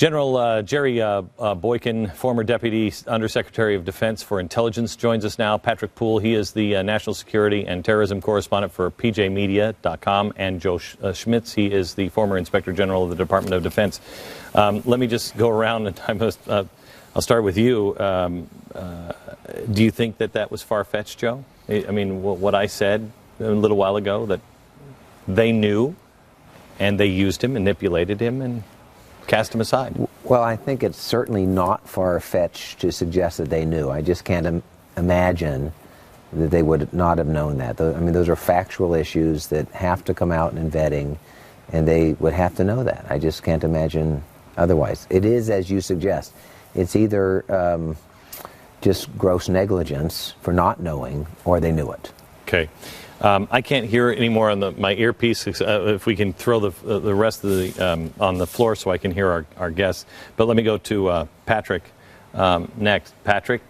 General Jerry Boykin, former Deputy Undersecretary of Defense for Intelligence, joins us now. Patrick Poole, he is the National Security and Terrorism Correspondent for PJmedia.com. And Joe Schmitz, he is the former Inspector General of the Department of Defense. Let me just go around, and I'll start with you. Do you think that was far-fetched, Joe? I mean, what I said a little while ago, that they knew and they used him, manipulated him, and cast him aside. Well, I think it's certainly not far-fetched to suggest that they knew. I just can't imagine that they would not have known that. I mean, those are factual issues that have to come out in vetting, and they would have to know that. I just can't imagine otherwise. It is, as you suggest, it's either just gross negligence for not knowing, or they knew it. Okay. I can't hear it anymore on my earpiece. If we can throw the rest of the on the floor so I can hear our guests. But let me go to Patrick next. Patrick,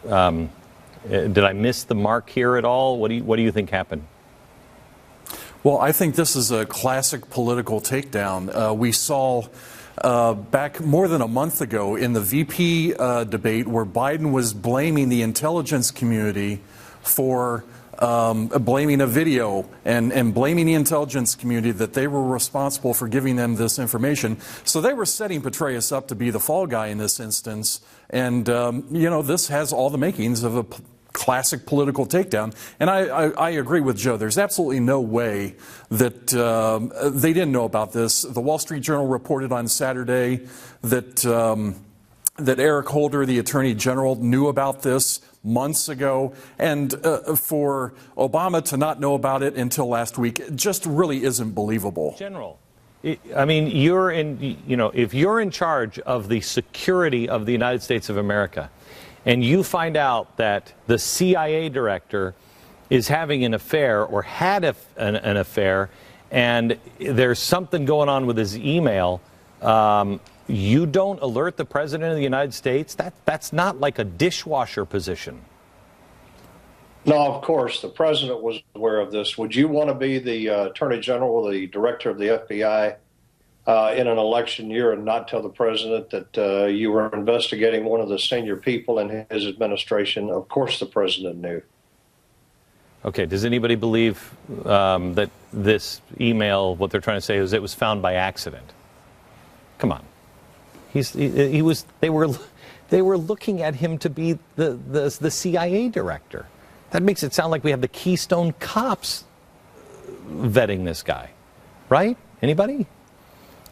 did I miss the mark here at all? What do you think happened? Well, I think this is a classic political takedown. We saw back more than a month ago in the VP debate where Biden was blaming the intelligence community for blaming a video and blaming the intelligence community that they were responsible for giving them this information. So they were setting Petraeus up to be the fall guy in this instance. And, you know, this has all the makings of a classic political takedown. And I agree with Joe. There's absolutely no way that they didn't know about this. The Wall Street Journal reported on Saturday that that Eric Holder, the Attorney General, knew about this months ago, and for Obama to not know about it until last week just really isn't believable. General, I mean, if you're in charge of the security of the United States of America, and you find out that the CIA director is having an affair or had an affair, and there's something going on with his email, you don't alert the President of the United States? That's not like a dishwasher position. No, of course, the President was aware of this. Would you want to be the Attorney General, the Director of the FBI in an election year and not tell the President that you were investigating one of the senior people in his administration? Of course the President knew. Okay, does anybody believe that this email, what they're trying to say is it was found by accident? Come on. They were looking at him to be the CIA director. That makes it sound like we have the Keystone Cops vetting this guy, right? Anybody?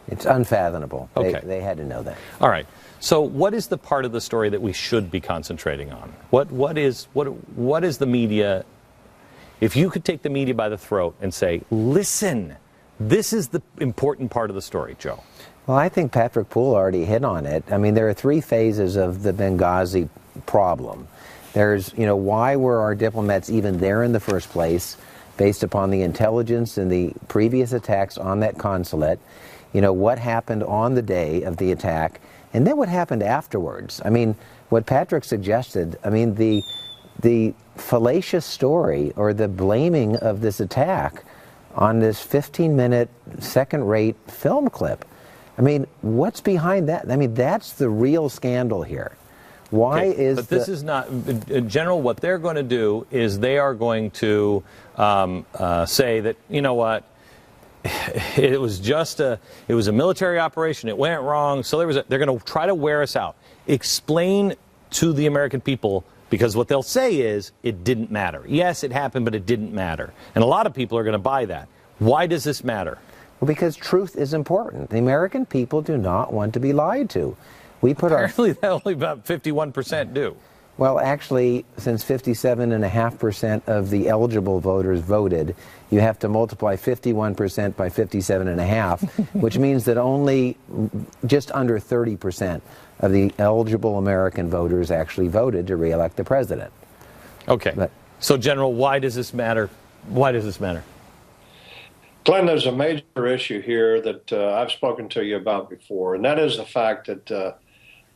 It's unfathomable. Okay. They had to know that. All right. So what is the part of the story that we should be concentrating on? What is the media? If you could take the media by the throat and say, listen, this is the important part of the story, Joe. Well, I think Patrick Poole already hit on it. I mean, there are three phases of the Benghazi problem. There's, why were our diplomats even there in the first place, based upon the intelligence and the previous attacks on that consulate? What happened on the day of the attack, and then what happened afterwards? I mean, what Patrick suggested, I mean, the fallacious story or the blaming of this attack on this 15-minute second-rate film clip. I mean, what's behind that? I mean, that's the real scandal here. Why is But this is not, General, what they're going to do is they are going to say that, you know what, it was a military operation, it went wrong, so they're going to try to wear us out. Explain to the American people, because what they'll say is it didn't matter. Yes, it happened, but it didn't matter. And a lot of people are going to buy that. Why does this matter? Well, because truth is important. The American people do not want to be lied to. We put Apparently, only about 51% do. Well, actually, since 57.5% of the eligible voters voted, you have to multiply 51% by 57.5, which means that only just under 30% of the eligible American voters actually voted to re-elect the president. Okay. So, General, why does this matter? Why does this matter? Glenn, there's a major issue here that I've spoken to you about before, and that is the fact that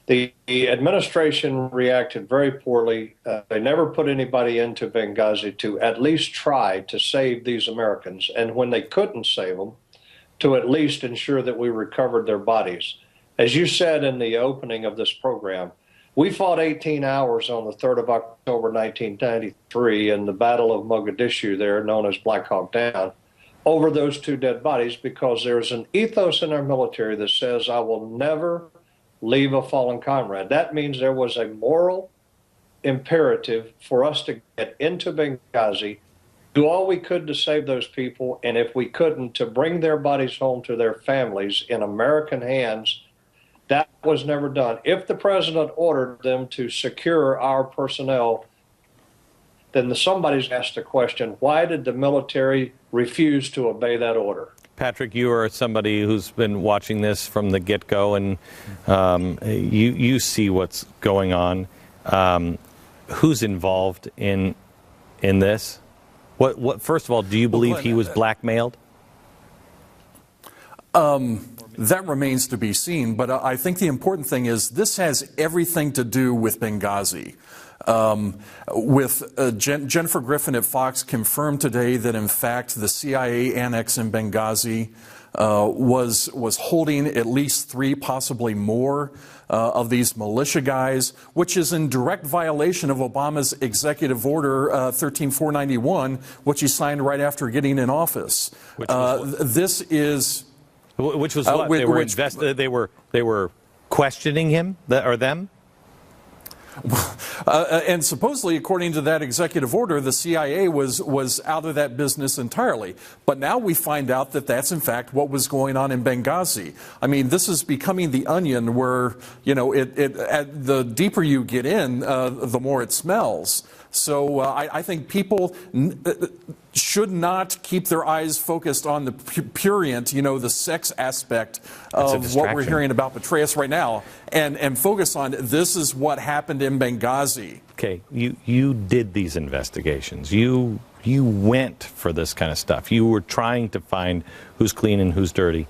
the administration reacted very poorly. They never put anybody into Benghazi to at least try to save these Americans, and when they couldn't save them, to at least ensure that we recovered their bodies. As you said in the opening of this program, we fought 18 hours on the 3rd of October 1993 in the Battle of Mogadishu there, known as Black Hawk Down, over those 2 dead bodies, because there's an ethos in our military that says, I will never leave a fallen comrade. That means there was a moral imperative for us to get into Benghazi, do all we could to save those people, and if we couldn't, to bring their bodies home to their families in American hands. That was never done. If the president ordered them to secure our personnel, then somebody's asked the question, why did the military refuse to obey that order? Patrick, you are somebody who's been watching this from the get-go, and you see what's going on. Who's involved in this? What? First of all, do you believe he was blackmailed? That remains to be seen, but I think the important thing is this has everything to do with Benghazi. Jennifer Griffin at Fox confirmed today that, in fact, the CIA annex in Benghazi was holding at least 3, possibly more, of these militia guys, which is in direct violation of Obama's executive order 13491, which he signed right after getting in office. Which was what? They were questioning him or them? And supposedly, according to that executive order, the CIA was out of that business entirely. But now we find out that that's, in fact, what was going on in Benghazi. I mean, this is becoming the onion where, the deeper you get in, the more it smells. So I think people should not keep their eyes focused on the prurient, the sex aspect of what we're hearing about Petraeus right now, and focus on this is what happened in Benghazi. Okay, you did these investigations. You went for this kind of stuff. You were trying to find who's clean and who's dirty.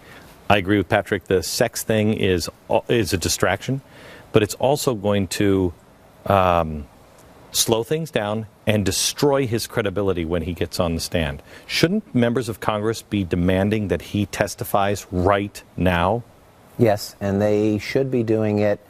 I agree with Patrick. The sex thing is a distraction, but it's also going to slow things down and destroy his credibility when he gets on the stand. Shouldn't members of Congress be demanding that he testifies right now? Yes, and they should be doing it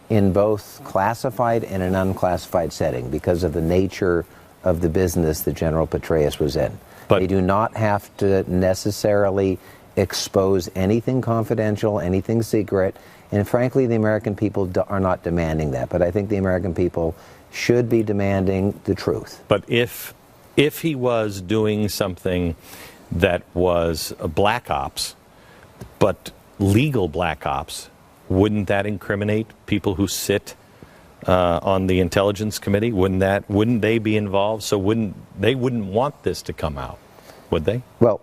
in both classified and an unclassified setting because of the nature of the business that General Petraeus was in. But they do not have to necessarily expose anything confidential, anything secret, and frankly, the American people are not demanding that. But I think the American people should be demanding the truth. But if he was doing something that was black ops, but legal black ops, wouldn't that incriminate people who sit on the Intelligence Committee? Wouldn't they be involved? So they wouldn't want this to come out, would they? Well,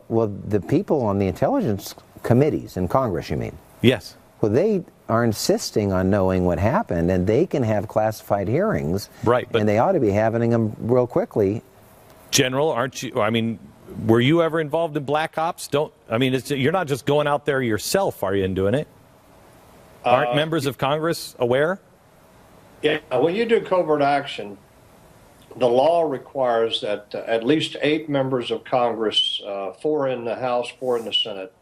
the people on the intelligence committees in Congress, you mean? Yes. Well, they are insisting on knowing what happened, and they can have classified hearings. Right. And they ought to be having them real quickly. General, aren't you? I mean, were you ever involved in black ops? You're not just going out there yourself, are you, and doing it? Aren't members of Congress aware? Yeah, when you do covert action, the law requires that at least 8 members of Congress, 4 in the House, 4 in the Senate,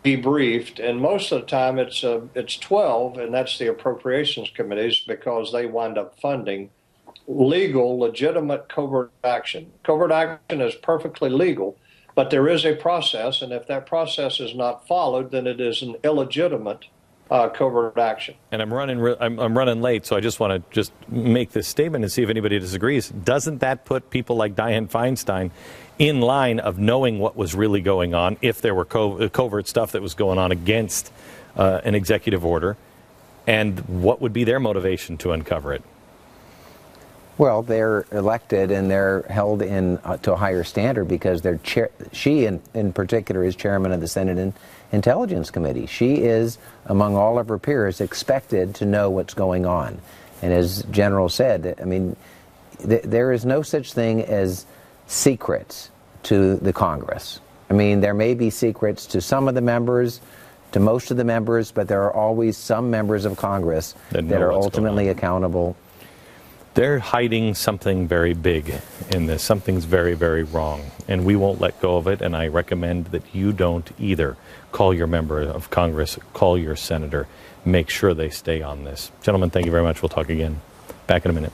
be briefed, and most of the time it's 12, and that's the appropriations committees because they wind up funding legal, legitimate covert action. Covert action is perfectly legal, but there is a process, and if that process is not followed, then it is an illegitimate covert action. And I'm running late, so I just want to make this statement and see if anybody disagrees. Doesn't that put people like Dianne Feinstein in line of knowing what was really going on if there were covert stuff that was going on against an executive order, and what would be their motivation to uncover it? Well, they're elected and they're held to a higher standard because she in particular is chairman of the Senate Intelligence Committee. She is, among all of her peers, expected to know what's going on. And as General said, I mean, there is no such thing as secrets to the Congress. I mean, there may be secrets to some of the members, to most of the members, but there are always some members of Congress that are ultimately accountable. They're hiding something very big in this. Something's very, very wrong, and we won't let go of it, and I recommend that you don't either. Call your member of Congress, call your senator, make sure they stay on this. Gentlemen, thank you very much. We'll talk again. Back in a minute.